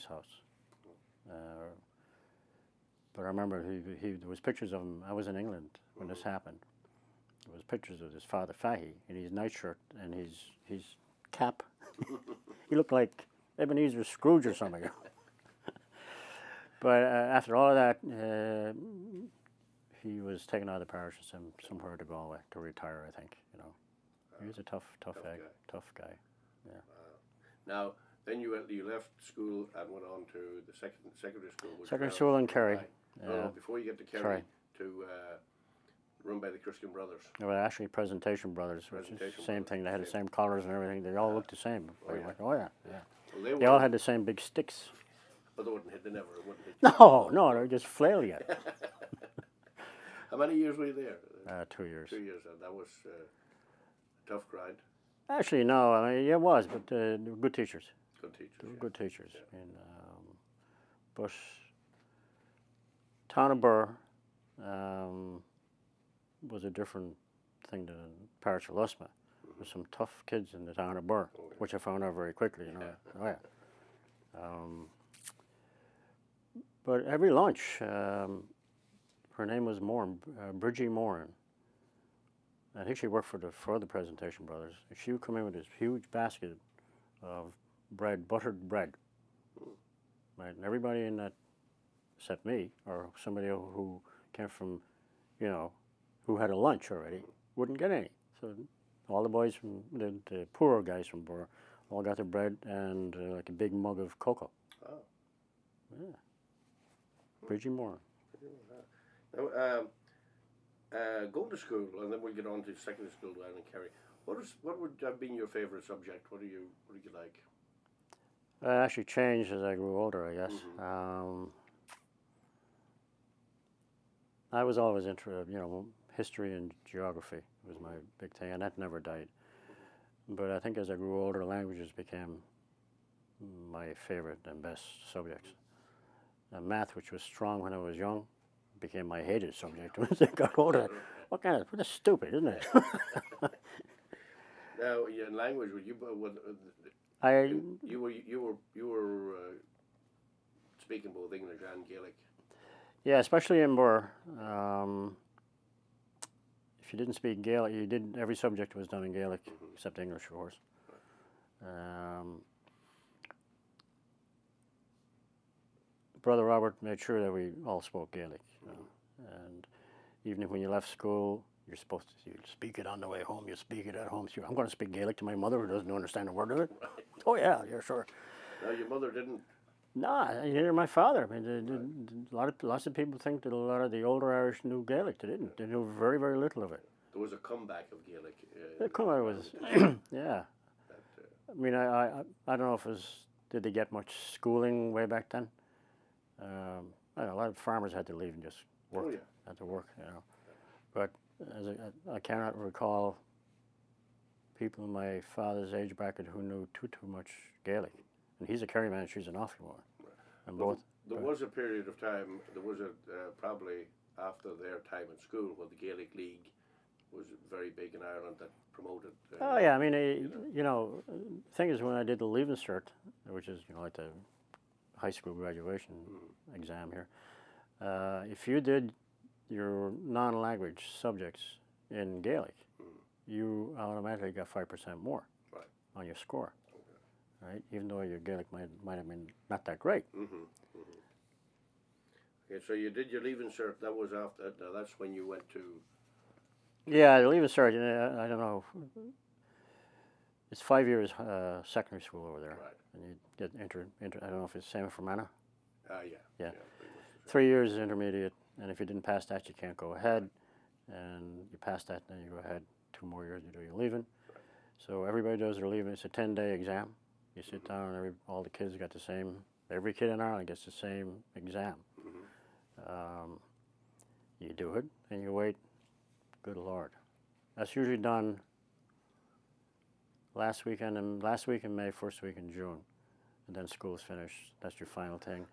house. But I remember there was pictures of him. I was in England when this happened. There was pictures of his father Feile in his nightshirt and his cap. He looked like Ebenezer Scrooge or something. But after all of that, he was taken out of the parish and somewhere to go away to retire. I think he was a tough guy. Yeah. Now, then you left school and went on to the secondary school. Secondary school in Kerry. No, before you get to Kerry, to run by the Christian Brothers. Well, actually, Presentation Brothers, which is the same thing. They had the same collars and everything. They all looked the same. Yeah. Well, they all had the same big sticks. But they wouldn't hit. They never wouldn't hit you. No, they would just flail you. How many years were you there? 2 years. 2 years, and that was a tough grind. Actually, no. I mean, it was, but they were good teachers. Good teachers. They were good teachers. Yeah. But town of Burr was a different thing than parish of Lusma. There were some tough kids in the town of Burr, which I found out very quickly. But every lunch, her name was Moran, Bridgie Moran. I think she worked for the Presentation Brothers. She would come in with this huge basket of bread, buttered bread. Right, and everybody in that, except me or somebody who came from, who had a lunch already, wouldn't get any. So all the boys from the poorer guys from Burr all got their bread and like a big mug of cocoa. Oh. Yeah. Bridgie Moore. Now, going to school, and then we'll get on to secondary school down in Kerry. What would have been your favourite subject? What did you like? It actually changed as I grew older, I guess. I was always interested, history and geography was my big thing, and that never died. But I think as I grew older, languages became my favorite and best subjects. And math, which was strong when I was young, became my hated subject as I got older. That's stupid, isn't it? Now, in language, you were speaking both English and Gaelic. Yeah, especially in Burr. If you didn't speak Gaelic, every subject was done in Gaelic, except English, of course. Brother Robert made sure that we all spoke Gaelic. And even when you left school, you're supposed to speak it on the way home. You speak it at home. So I'm going to speak Gaelic to my mother who doesn't understand a word of it. Oh, yeah, sure. No, your mother didn't? No, neither my father. I mean, lots of people think that a lot of the older Irish knew Gaelic. They didn't. They knew very, very little of it. There was a comeback of Gaelic. The comeback was, yeah. I mean, I don't know if it was, did they get much schooling way back then? I know, a lot of farmers had to leave and just work. Had to work, But I cannot recall people in my father's age bracket who knew too much Gaelic. And he's a Kerry man, she's an Offaly woman. And both. There was a period of time. There was probably after their time in school when the Gaelic League was very big in Ireland that promoted. Oh yeah, I mean, the thing is, when I did the Leaving Cert, which is like the high school graduation exam here, if you did your non-language subjects in Gaelic, you automatically got 5% more on your score. Right, even though your Gaelic might have been not that great. Okay, so you did your Leaving Cert. That was after. That's when you went to. Yeah, the Leaving Cert. I don't know. It's 5 years secondary school over there, and you get I don't know if it's the same for Fermanagh. Yeah. 3 years intermediate, and if you didn't pass that, you can't go ahead. And you pass that, then you go ahead. 2 more years, you do your Leaving. So everybody does their Leaving. It's a 10-day exam. You sit down, and all the kids got the same. Every kid in Ireland gets the same exam. You do it, and you wait. Good Lord, that's usually done last week in May, first week in June, and then school's finished. That's your final thing.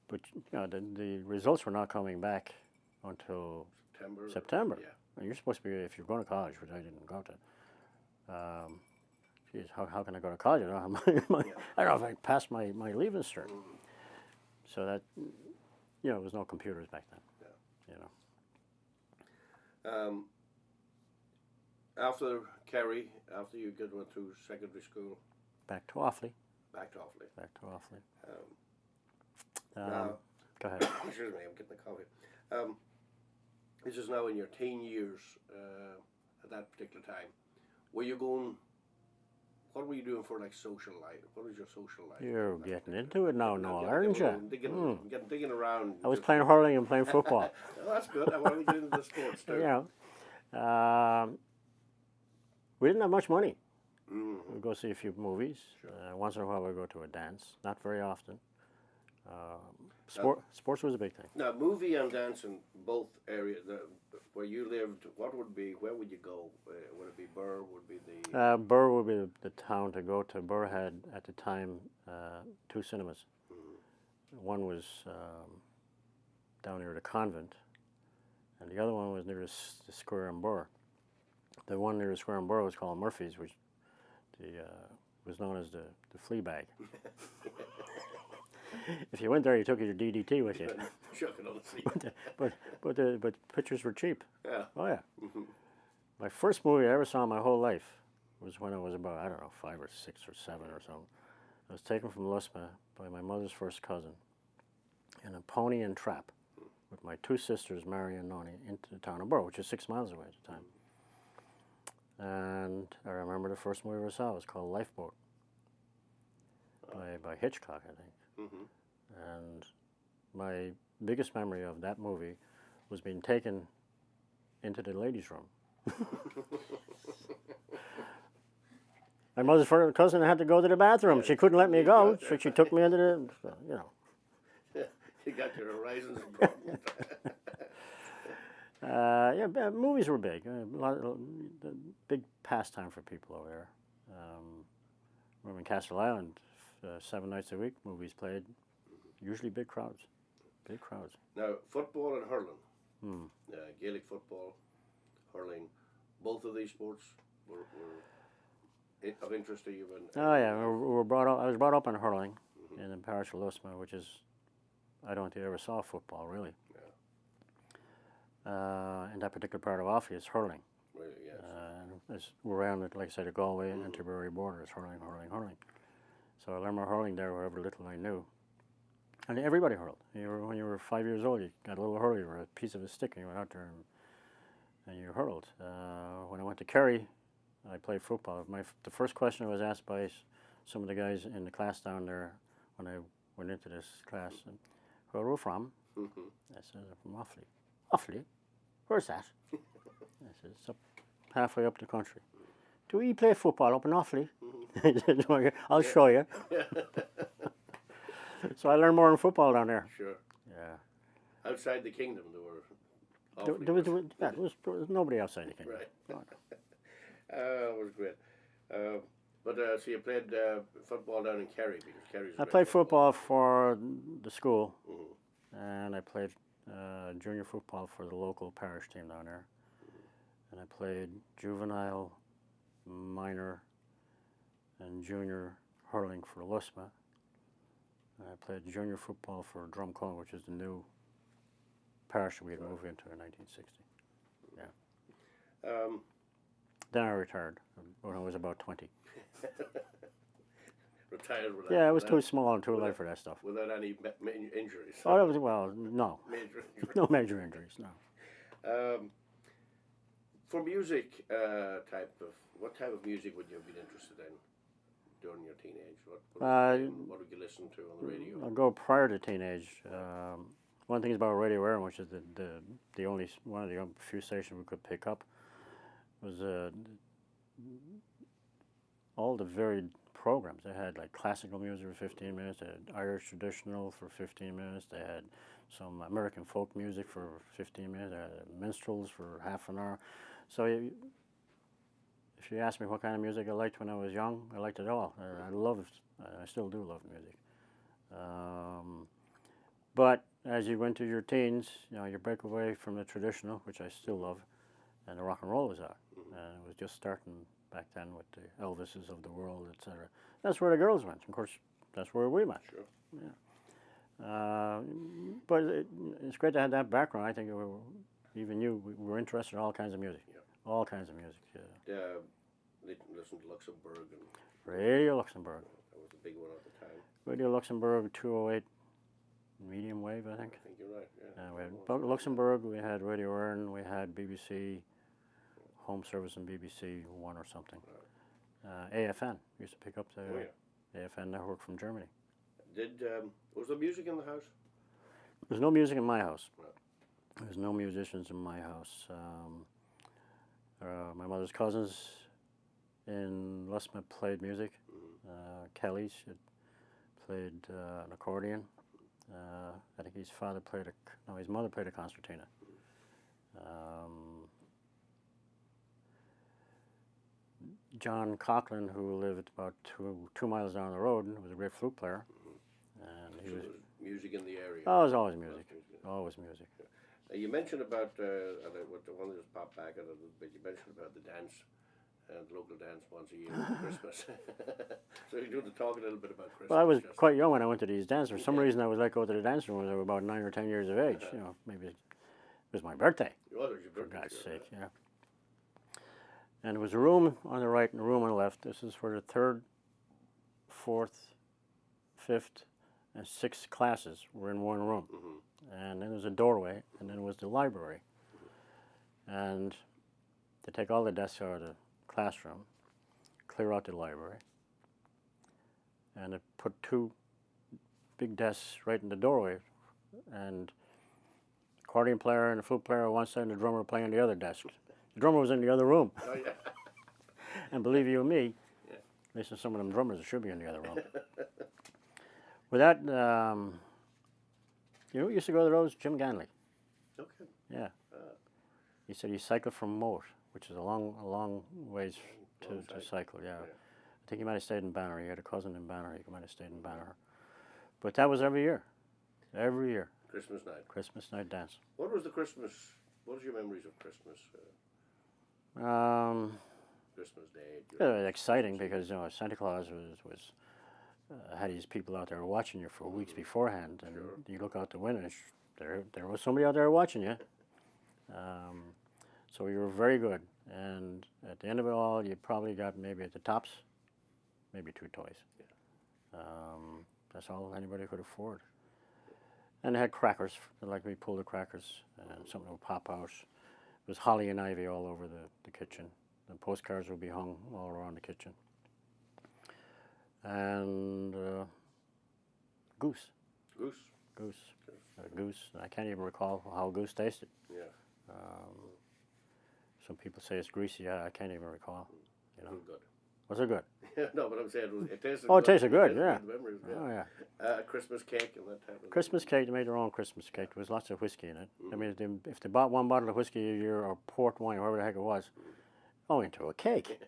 But the results were not coming back until September. Yeah. And you're supposed to be, if you're going to college, which I didn't go to. Geez, how can I go to college? I don't know if I passed my Leaving Cert. So that, you know, there was no computers back then. Yeah. You know. After Kerry, after you went through secondary school, Back to Offaly. back to Offaly. Back to Offaly. Now, Go ahead. excuse me, I'm getting a coffee. This is now in your teen years. At that particular time, were you going? What were you doing for like social life? What was your social life? You're getting into it now, Noel, aren't you? Digging around. I was playing hurling and playing football. Oh, that's good. I want to get into the sports too. You know, we didn't have much money. Mm-hmm. We'd go see a few movies. Sure. Once in a while, we'd go to a dance. Not very often. Sports was a big thing. Now, movie and dancing, both areas where you lived. Where would you go? Would it be Burr? Would it be the? Burr would be the town to go to. Burr had at the time 2 cinemas. Mm-hmm. One was down near the convent, and the other one was near the square in Burr. The one near the square in Burr was called Murphy's, which was known as the flea bag. If you went there, you took your DDT with you. Chuck it on the seat. but pictures were cheap. Yeah. Oh yeah. Mm-hmm. My first movie I ever saw in my whole life was when I was about, I don't know, 5 or 6 or 7 or something. I was taken from Lusma by my mother's first cousin in a pony and trap with my 2 sisters, Mary and Noni, into the town of Burr, which is 6 miles away at the time. And I remember the first movie I ever saw was called Lifeboat by Hitchcock, I think. Mm-hmm. And my biggest memory of that movie was being taken into the ladies' room. My mother's first cousin had to go to the bathroom. She couldn't let me go, so she took me into the, you know. You got your horizons broadened. Yeah, movies were big. Big pastime for people over there. Remember in Castle Island, 7 nights a week, movies played. Usually big crowds. Big crowds. Now, football and hurling. Gaelic football, hurling, both of these sports were of interest to you. Oh yeah, we were brought up. I was brought up in hurling in the parish of Lusma, which is, I don't think I ever saw football really. In that particular part of Offaly, it's hurling. Really, yes. We're around it, like I said, the Galway and Tipperary border. It's hurling. So I learned my hurling there, wherever little I knew. And everybody hurled. When you were 5 years old, you got a little hurley or a piece of a stick, and you went out there and you hurled. When I went to Kerry, I played football. The first question I was asked by some of the guys in the class down there when I went into this class, where are you from? I said, I'm from Offaly. Offaly? Where's that? I said, it's up halfway up the country. Do we play football up in Offaly? He said, "No, I'll show you." So I learned more in football down there. Sure. Yeah. Outside the kingdom, there was nobody outside the kingdom. Right. It was great. So you played football down in Kerry because Kerry's. I played football for the school, and I played junior football for the local parish team down there. And I played juvenile, minor, and junior hurling for Lusma. And I played junior football for Drumcone, which is the new parish we had moved into in 1960. Yeah. Then I retired when I was about 20. Retired without. Yeah, I was too small and too light for that stuff. Without any injuries. Oh, that was, well, no. Major injuries. No major injuries, no. For music what type of music would you have been interested in during your teenage? What would you listen to on the radio? I'll go prior to teenage. One thing about Radio Air, which is the only one of the few stations we could pick up, was all the varied programs. They had like classical music for 15 minutes, they had Irish traditional for 15 minutes, they had some American folk music for 15 minutes, they had minstrels for half an hour. So if you ask me what kind of music I liked when I was young, I liked it all. I still do love music. But as you went to your teens, you break away from the traditional, which I still love, and the rock and roll was out. And it was just starting back then with the Elvises of the world, etc. That's where the girls went. Of course, that's where we went. Sure. Yeah. But it's great to have that background. I think even you, we were interested in all kinds of music. Yeah. All kinds of music. Yeah. Listen to Luxembourg, and Radio Luxembourg. that was a big one at the time. Radio Luxembourg 208 medium wave, I think. I think you're right. Yeah. We had Luxembourg, we had Radio Earn, we had BBC Home Service and BBC One or something. AFN used to pick up the AFN network from Germany. Was there music in the house? There's no music in my house. No. There's no musicians in my house. My mother's cousins in Lusma played music. Kelly she played an accordion. I think his father played his mother played a concertina. John Coughlin, who lived about two miles down the road, was a great flute player, and he was music in the area. Oh, it was always music. Always music. You mentioned about and I want to just pop back at it, but you mentioned about the dance, the local dance once a year at Christmas. So you're going to talk a little bit about Christmas. Well, I was quite young when I went to these dances. For some reason, I was let go to the dance room when I was about 9 or 10 years of age. You know, maybe it was my birthday. Oh, it was your For birthday, God's sure, sake, yeah. And there was a room on the right and a room on the left. This is for the third, fourth, fifth, and sixth classes were in one room. And then there was a doorway, and then there was the library. And they take all the desks out of the classroom, clear out the library, and they put two big desks right in the doorway, and accordion player and the flute player on one side and the drummer playing on the other desk. The drummer was in the other room. Oh, yeah. And believe you me, at least some of them drummers should be in the other room. With that, you know who used to go to those? Jim Ganley. Okay. Yeah. He said he cycled from Moat, which is a long ways to cycle, yeah. I think he might have stayed in Banner. He had a cousin in Banner. He might have stayed in Banner. But that was every year. Every year. Christmas night. Christmas night dance. What was your memories of Christmas? Christmas Day? Exciting because Santa Claus was had these people out there watching you for weeks beforehand, and you look out the window, and there was somebody out there watching you. So you were very good, and at the end of it all, you probably got maybe at the tops, maybe 2 toys. That's all anybody could afford. And they had crackers, like we pulled the crackers, and something would pop out. It was holly and ivy all over the kitchen. The postcards would be hung all around the kitchen. And goose. Goose. I can't even recall how goose tasted. Yeah. Some people say it's greasy. I can't even recall. You know. Good. Was it good? No, but I'm saying it tasted Oh, good. it tasted good, yeah. Memories, Oh, yeah. Christmas cake and that type of Christmas cake, they made their own Christmas cake. There was lots of whiskey in it. I mean, if they bought one bottle of whiskey a year, or port wine, or whatever the heck it was, into a cake.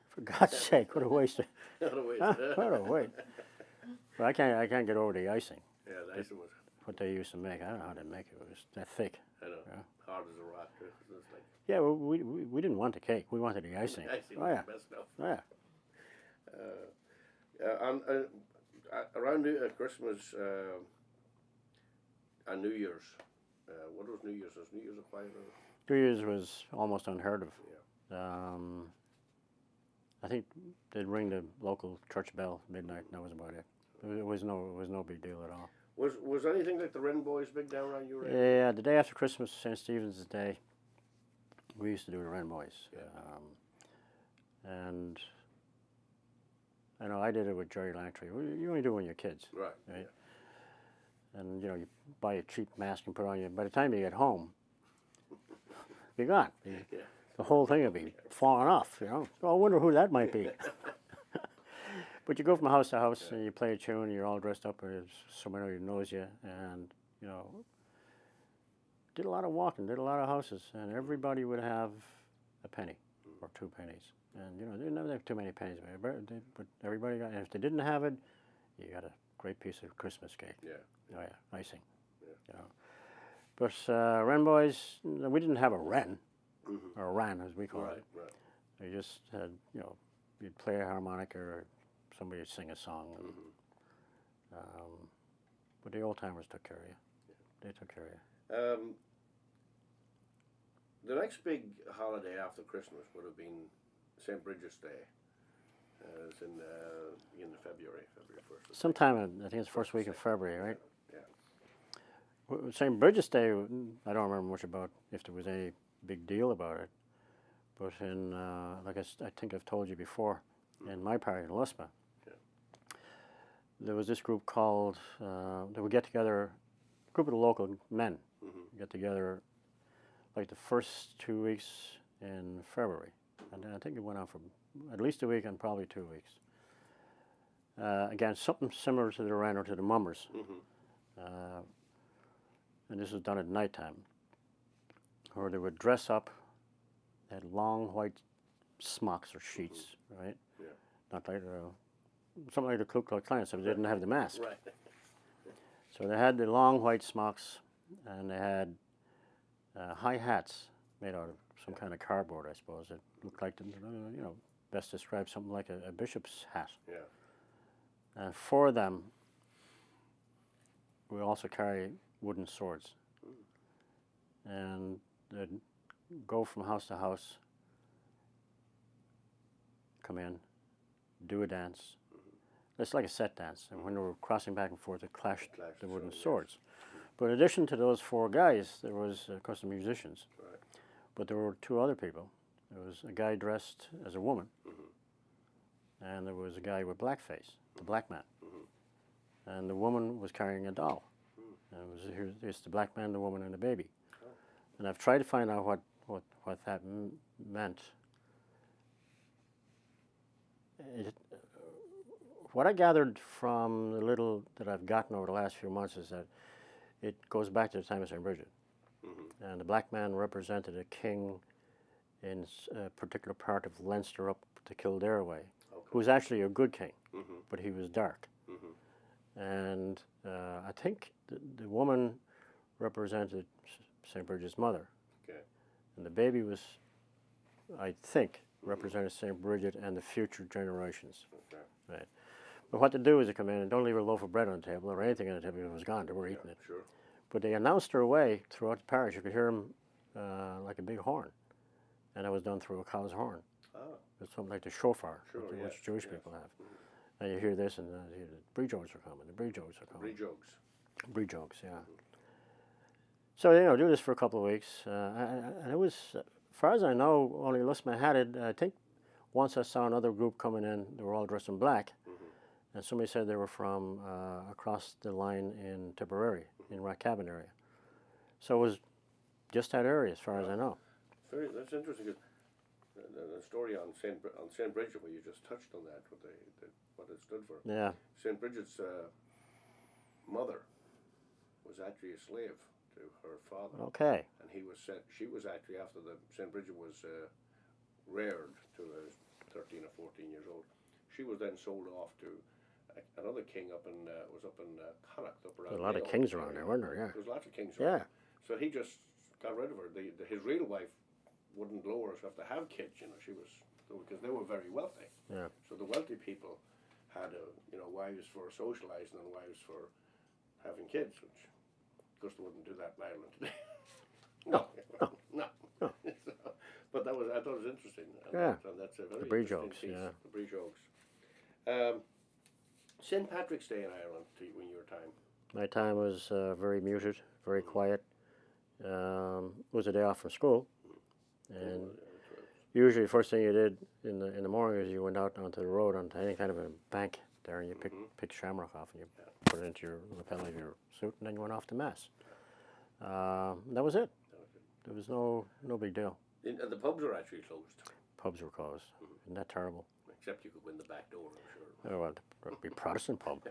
For God's sake, what a waste. What a waste. What a waste. But I can't get over the icing. Yeah, the icing was... What they used to make. I don't know how they make it. It was that thick. I know. Yeah. Hard as a rock. It was like... Yeah, well, we didn't want the cake. We wanted the icing. The icing Oh, was yeah. the best stuff. Oh, yeah. Around Christmas and New Year's, what was New Year's? Was New Year's a quiet? New Year's was almost unheard of. Yeah. I think they'd ring the local church bell midnight, and that was about it. It was no big deal at all. Was anything like the Wren Boys big down around your area? Yeah, the day after Christmas, St. Stephen's Day, we used to do the Wren Boys. Yeah. And I know I did it with Jerry Langtry. You only do it when you're kids. Right. Yeah. And you buy a cheap mask and put on you. By the time you get home, you're gone. The whole thing will be falling off. So I wonder who that might be. But you go from house to house and you play a tune and you're all dressed up and somebody knows you, and did a lot of walking, did a lot of houses, and everybody would have a penny or 2 pennies. And they never have too many pennies, but everybody got. And if they didn't have it, you got a great piece of Christmas cake. Yeah. Oh yeah, icing. Yeah. But Wren Boys, we didn't have a Wren, or Ran as we call it. Right. We just had, you'd play a harmonica or somebody would sing a song. And, But the old timers took care of you. They took care of you. The next big holiday after Christmas would have been St. Bridget's Day. It's in February 1st. Sometime, I think it's the first week of February, right? Yeah. St. Bridget's Day, I don't remember much about if there was any big deal about it. But in, like I think I've told you before, in my parish in Lusma, there was this group called, they would get together, a group of the local men, get together like the first 2 weeks in February. And I think it went on for at least a week and probably 2 weeks. Again, something similar to the Wren or to the Mummers. And this was done at nighttime, where they would dress up, they had long white smocks or sheets, right? Yeah. Not like something like the Ku Klux Klan, so they didn't have the mask. Right. So they had the long white smocks, and they had high hats made out of some kind of cardboard, I suppose. It looked like, best described something like a bishop's hat. Yeah. And for them, we also carry wooden swords. And they'd go from house to house, come in, do a dance. It's like a set dance. And when they were crossing back and forth, they clashed the wooden swords. But in addition to those 4 guys, there was, of course, the musicians. Right. But there were 2 other people. There was a guy dressed as a woman, and there was a guy with blackface, the black man. And the woman was carrying a doll. And here's the black man, the woman, and the baby. And I've tried to find out what that meant. What I gathered from the little that I've gotten over the last few months is that it goes back to the time of St. Bridget. And the black man represented a king in a particular part of Leinster up to Kildare way, who was actually a good king, but he was dark. And I think the woman represented St. Bridget's mother. Okay. And the baby was, I think, represented St. Bridget and the future generations. Okay. Right. But what to do is to come in and don't leave a loaf of bread on the table or anything on the table. It was gone. They were eating it. Sure. But they announced their way throughout the parish. You could hear them like a big horn. And that was done through a cow's horn. Ah. It's something like the shofar, Sure, which Jewish people have. And you hear this, and the breejogs are coming. The breejogs are coming. Breejogs, yeah. So, do this for a couple of weeks. And it was, as far as I know, only Lusma had it. I think once I saw another group coming in, they were all dressed in black. And somebody said they were from across the line in Tipperary, in Rathcabbin area. So it was just that area, as far as I know. That's interesting. The story on St. Bridget, where you just touched on that, what it stood for. Yeah. St. Bridget's mother was actually a slave to her father. Okay. And she was actually, after St. Bridget was reared to 13 or 14 years old, she was then sold off to another king up in Connacht, up around. There's a lot of kings around there, weren't there? Yeah. There's lots of kings around. Yeah. So he just got rid of her. His real wife wouldn't lower herself to have kids. She was, because they were very wealthy. Yeah. So the wealthy people had wives for socializing and wives for having kids, which of course they wouldn't do that in Ireland today. No. But I thought it was interesting. And that's a very the breejogs, piece. yeah. The breejogs. St. Patrick's Day in Ireland when your time. My time was very muted, very quiet. It was a day off from school, and usually the first thing you did in the morning is you went out onto the road onto any kind of a bank there, and you picked shamrock off and you put it into your lapel of your suit, and then you went off to mass. That was it. There was no big deal. And the pubs were actually closed. Pubs were closed. Isn't that terrible? Except you could win the back door, I'm sure. Oh, well, it'd be Protestant pub.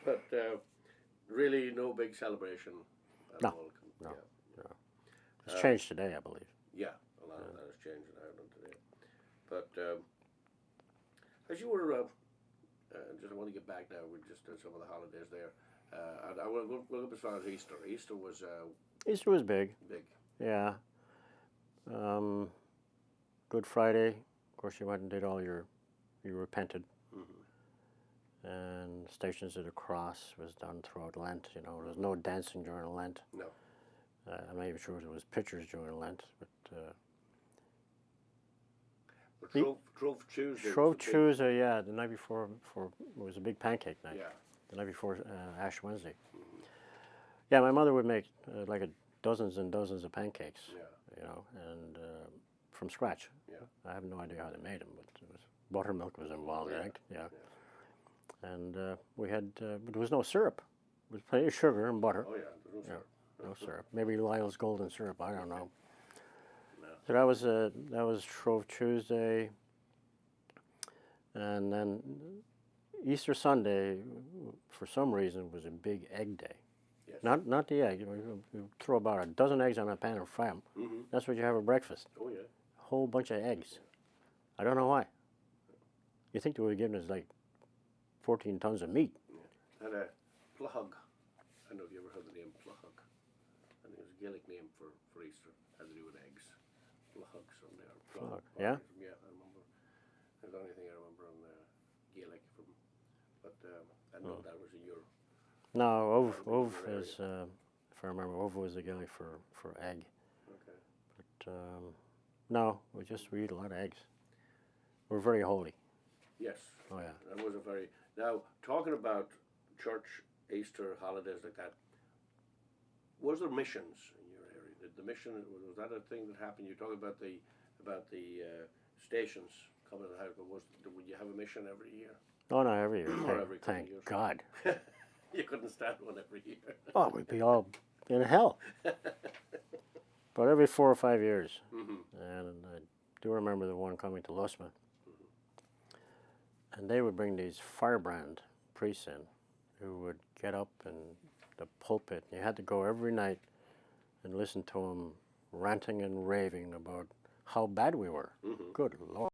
But really no big celebration at all. No. It's changed today, I believe. Yeah, a lot of that has changed in Ireland today. But as you were, I want to get back now with just some of the holidays there. And I will go up as far as Easter. Easter was big. big. Yeah. Good Friday, of course, you went and did all you repented. and Stations of the Cross was done throughout Lent. You know, there was no dancing during Lent. No. I'm not even sure there was pictures during Lent, but But Shrove Tuesday. Shrove Tuesday, yeah, the night before it was a big pancake night. Yeah. The night before Ash Wednesday. Yeah, my mother would make dozens and dozens of pancakes. Yeah. You know, and from scratch. Yeah. I have no idea how they made them, but it was, buttermilk was involved, Yeah. right? Yeah. And we had, but there was no syrup. There was plenty of sugar and butter. Oh yeah, there's no syrup. No syrup. Maybe Lyle's golden syrup. I don't know. No. So that was Shrove Tuesday, and then Easter Sunday, for some reason, was a big egg day. Yes. Not the egg. You throw about a dozen eggs on a pan and fry them. Mm-hmm. That's what you have at breakfast. Oh yeah. A whole bunch of eggs. I don't know why. You think they would have given us like 14 tons of meat. Yeah. And plug. I don't know if you ever heard the name plug. I think it's a Gaelic name for Easter. Has to do with eggs. Plug Sunday or plug. Yeah? Yeah, I remember. That's the only thing I remember on Gaelic from. But I know that was in Europe. No, ove is, if I remember, ove was the Gaelic for egg. Okay. But no, we eat a lot of eggs. We're very holy. Yes. Oh yeah. That was a very. Now, talking about church, Easter, holidays like that, was there missions in your area? Did the mission, was that a thing that happened? You talk about the stations coming to the house, but would you have a mission every year? Oh no, every year. Or every couple Thank years. God. You couldn't stand one every year. Oh, we'd be all in hell. But every 4 or 5 years. Mm-hmm. And I do remember the one coming to Lusman. And they would bring these firebrand priests in who would get up in the pulpit. You had to go every night and listen to them ranting and raving about how bad we were. Mm-hmm. Good Lord.